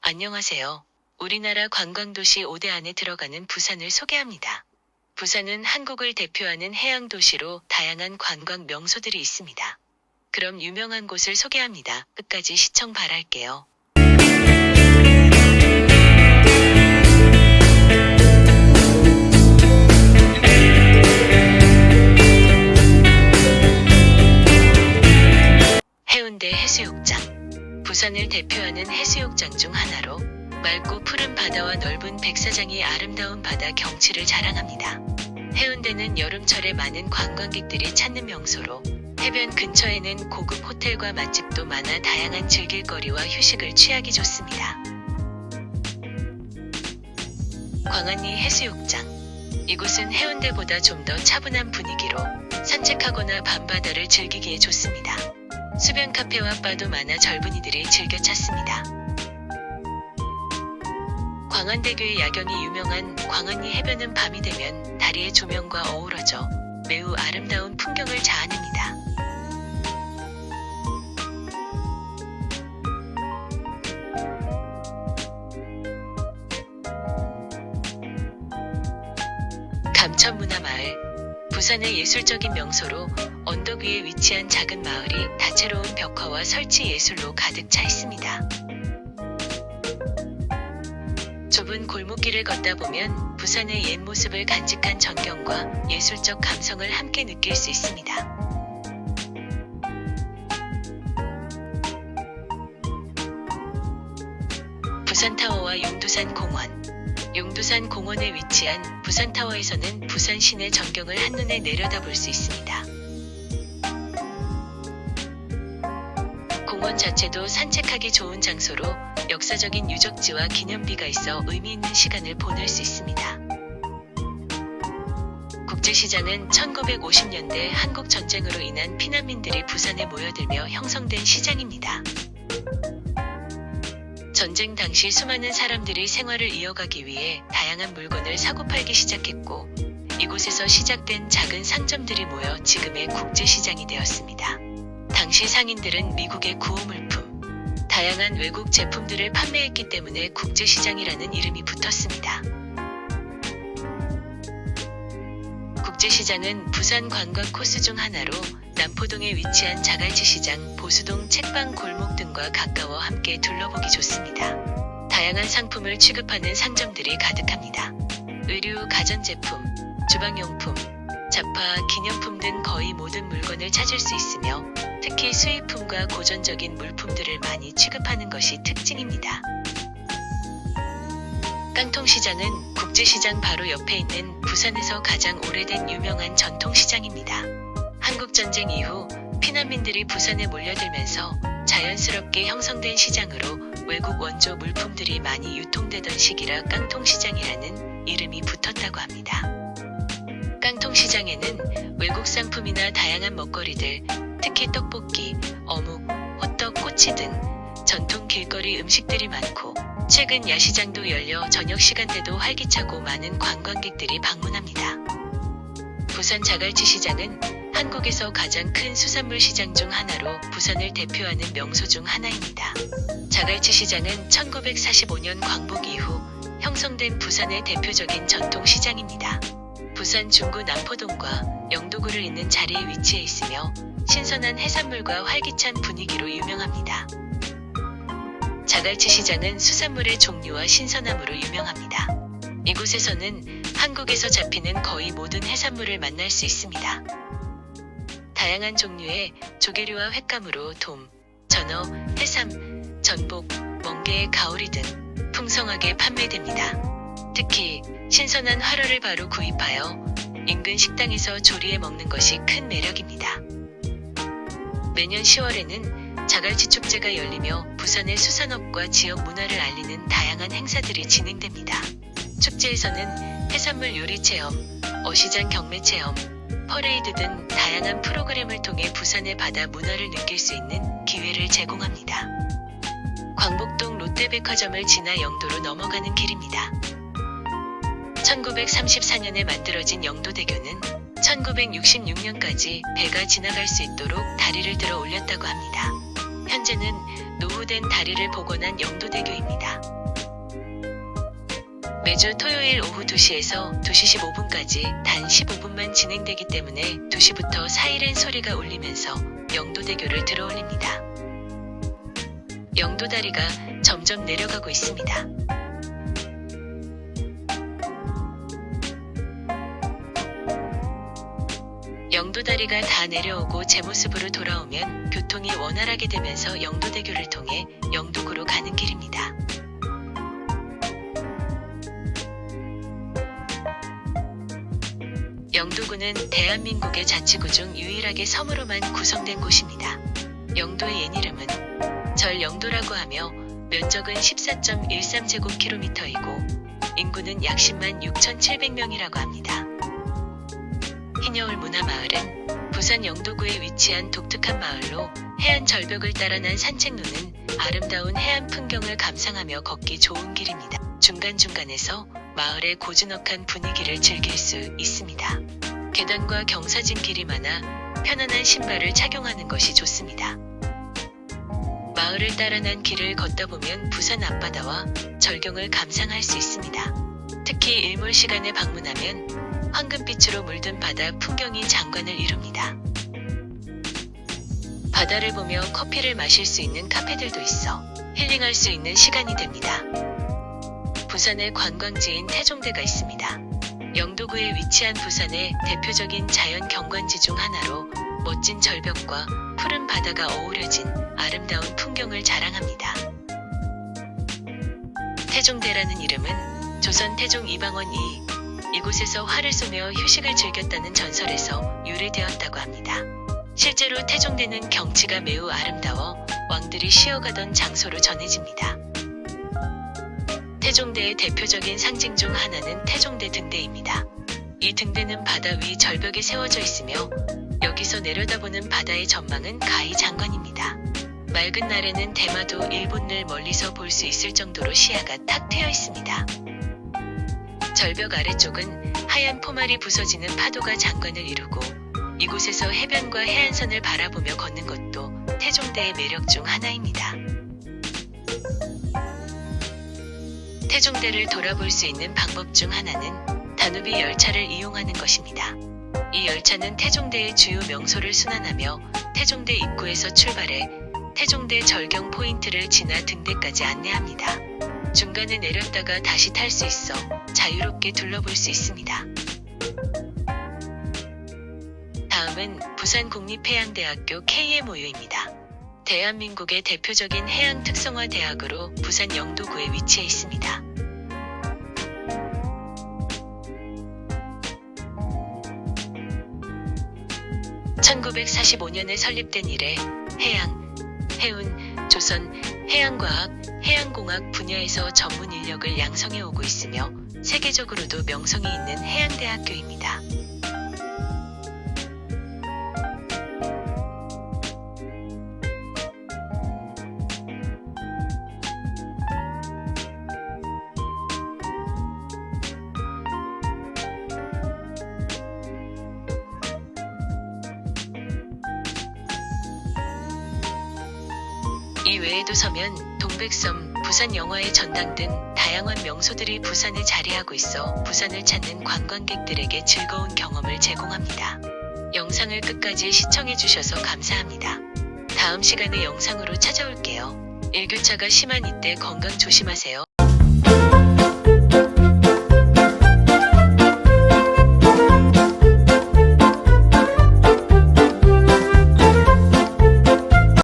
안녕하세요. 우리나라 관광도시 5대 안에 들어가는 부산을 소개합니다. 부산은 한국을 대표하는 해양도시로 다양한 관광 명소들이 있습니다. 그럼 유명한 곳을 소개합니다. 끝까지 시청 바랄게요. 해운대 해수욕장. 부산을 대표하는 해수욕장 중 하나로 맑고 푸른 바다와 넓은 백사장이 아름다운 바다 경치를 자랑합니다. 해운대는 여름철에 많은 관광객들이 찾는 명소로 해변 근처에는 고급 호텔과 맛집도 많아 다양한 즐길거리와 휴식을 취하기 좋습니다. 광안리 해수욕장. 이곳은 해운대보다 좀 더 차분한 분위기로 산책하거나 밤바다를 즐기기에 좋습니다. 수변 카페와 바도 많아 젊은이들이 즐겨 찾습니다. 광안대교의 야경이 유명한 광안리 해변은 밤이 되면 다리의 조명과 어우러져 매우 아름다운 풍경을 자아냅니다. 감천문화마을. 부산의 예술적인 명소로 언덕 위에 위치한 작은 마을이 다채로운 벽화와 설치 예술로 가득 차 있습니다. 좁은 골목길을 걷다 보면 부산의 옛 모습을 간직한 전경과 예술적 감성을 함께 느낄 수 있습니다. 부산타워와 용두산 공원. 용두산 공원에 위치한 부산타워에서는 부산 시내 전경을 한눈에 내려다볼 수 있습니다. 공원 자체도 산책하기 좋은 장소로 역사적인 유적지와 기념비가 있어 의미 있는 시간을 보낼 수 있습니다. 국제시장은 1950년대 한국전쟁으로 인한 피난민들이 부산에 모여들며 형성된 시장입니다. 전쟁 당시 수많은 사람들이 생활을 이어가기 위해 다양한 물건을 사고팔기 시작했고, 이곳에서 시작된 작은 상점들이 모여 지금의 국제시장이 되었습니다. 당시 상인들은 미국의 구호물품, 다양한 외국 제품들을 판매했기 때문에 국제시장이라는 이름이 붙었습니다. 국제시장은 부산 관광 코스 중 하나로 남포동에 위치한 자갈치시장, 보수동 책방 골목 등과 가까워 함께 둘러보기 좋습니다. 다양한 상품을 취급하는 상점들이 가득합니다. 의류, 가전제품, 주방용품, 잡화, 기념품 등 거의 모든 물건을 찾을 수 있으며 특히 수입품과 고전적인 물품들을 많이 취급하는 것이 특징입니다. 깡통시장은 국제시장 바로 옆에 있는 부산에서 가장 오래된 유명한 전통시장입니다. 한국전쟁 이후 피난민들이 부산에 몰려들면서 자연스럽게 형성된 시장으로 외국 원조 물품들이 많이 유통되던 시기라 깡통시장이라는 이름이 붙었다고 합니다. 깡통시장에는 외국 상품이나 다양한 먹거리들, 특히 떡볶이, 어묵, 호떡, 꼬치 등 전통 길거리 음식들이 많고 최근 야시장도 열려 저녁 시간대도 활기차고 많은 관광객들이 방문합니다. 부산 자갈치시장은 한국에서 가장 큰 수산물 시장 중 하나로 부산을 대표하는 명소 중 하나입니다. 자갈치시장은 1945년 광복 이후 형성된 부산의 대표적인 전통시장입니다. 부산 중구 남포동과 영도구를 잇는 자리에 위치해 있으며 신선한 해산물과 활기찬 분위기로 유명합니다. 자갈치시장은 수산물의 종류와 신선함으로 유명합니다. 이곳에서는 한국에서 잡히는 거의 모든 해산물을 만날 수 있습니다. 다양한 종류의 조개류와 횟감으로 돔, 전어, 해삼, 전복, 멍게, 가오리 등 풍성하게 판매됩니다. 특히 신선한 활어를 바로 구입하여 인근 식당에서 조리해 먹는 것이 큰 매력입니다. 매년 10월에는 자갈치 축제가 열리며 부산의 수산업과 지역 문화를 알리는 다양한 행사들이 진행됩니다. 축제에서는 해산물 요리 체험, 어시장 경매 체험, 퍼레이드 등 다양한 프로그램을 통해 부산의 바다 문화를 느낄 수 있는 기회를 제공합니다. 광복동 롯데백화점을 지나 영도로 넘어가는 길입니다. 1934년에 만들어진 영도대교는 1966년까지 배가 지나갈 수 있도록 다리를 들어 올렸다고 합니다. 현재는 노후된 다리를 복원한 영도대교입니다. 매주 토요일 오후 2시에서 2시 15분까지 단 15분만 진행되기 때문에 2시부터 사이렌 소리가 울리면서 영도대교를 들어올립니다. 영도다리가 점점 내려가고 있습니다. 영도다리가 다 내려오고 제 모습으로 돌아오면 교통이 원활하게 되면서 영도대교를 통해 영도구로 가는 길입니다. 영도구는 대한민국의 자치구 중 유일하게 섬으로만 구성된 곳입니다. 영도의 옛이름은 절영도라고 하며 면적은 14.13제곱킬로미터이고 인구는 약 10만 6,700명이라고 합니다. 희녀울 문화마을은 부산 영도구에 위치한 독특한 마을로 해안 절벽을 따라 난 산책로는 아름다운 해안 풍경을 감상하며 걷기 좋은 길입니다. 중간중간에서 마을의 고즈넉한 분위기를 즐길 수 있습니다. 계단과 경사진 길이 많아 편안한 신발을 착용하는 것이 좋습니다. 마을을 따라 난 길을 걷다 보면 부산 앞바다와 절경을 감상할 수 있습니다. 특히 일몰 시간에 방문하면 황금빛으로 물든 바다 풍경이 장관을 이룹니다. 바다를 보며 커피를 마실 수 있는 카페들도 있어 힐링할 수 있는 시간이 됩니다. 부산의 관광지인 태종대가 있습니다. 영도구에 위치한 부산의 대표적인 자연 경관지 중 하나로 멋진 절벽과 푸른 바다가 어우러진 아름다운 풍경을 자랑합니다. 태종대라는 이름은 조선 태종 이방원이 이곳에서 활을 쏘며 휴식을 즐겼다는 전설에서 유래되었다고 합니다. 실제로 태종대는 경치가 매우 아름다워 왕들이 쉬어가던 장소로 전해집니다. 태종대의 대표적인 상징 중 하나는 태종대 등대입니다. 이 등대는 바다 위 절벽에 세워져 있으며 여기서 내려다보는 바다의 전망은 가히 장관입니다. 맑은 날에는 대마도 일본을 멀리서 볼 수 있을 정도로 시야가 탁 트여 있습니다. 절벽 아래쪽은 하얀 포말이 부서지는 파도가 장관을 이루고 이곳에서 해변과 해안선을 바라보며 걷는 것도 태종대의 매력 중 하나입니다. 태종대를 돌아볼 수 있는 방법 중 하나는 다누비 열차를 이용하는 것입니다. 이 열차는 태종대의 주요 명소를 순환하며 태종대 입구에서 출발해 태종대 절경 포인트를 지나 등대까지 안내합니다. 중간에 내렸다가 다시 탈 수 있어 자유롭게 둘러볼 수 있습니다. 다음은 부산국립해양대학교 KMOU입니다. 대한민국의 대표적인 해양 특성화 대학으로 부산 영도구에 위치해 있습니다. (1945년에) 설립된 이래 해양, 해운, 조선, 해양과학, 해양공학 분야에서 전문 인력을 양성해 오고 있으며 세계적으로도 명성이 있는 해양대학교입니다. 이 외에도 서면, 동백섬, 부산 영화의 전당 등 다양한 명소들이 부산에 자리하고 있어 부산을 찾는 관광객들에게 즐거운 경험을 제공합니다. 영상을 끝까지 시청해주셔서 감사합니다. 다음 시간에 영상으로 찾아올게요. 일교차가 심한 이때 건강 조심하세요.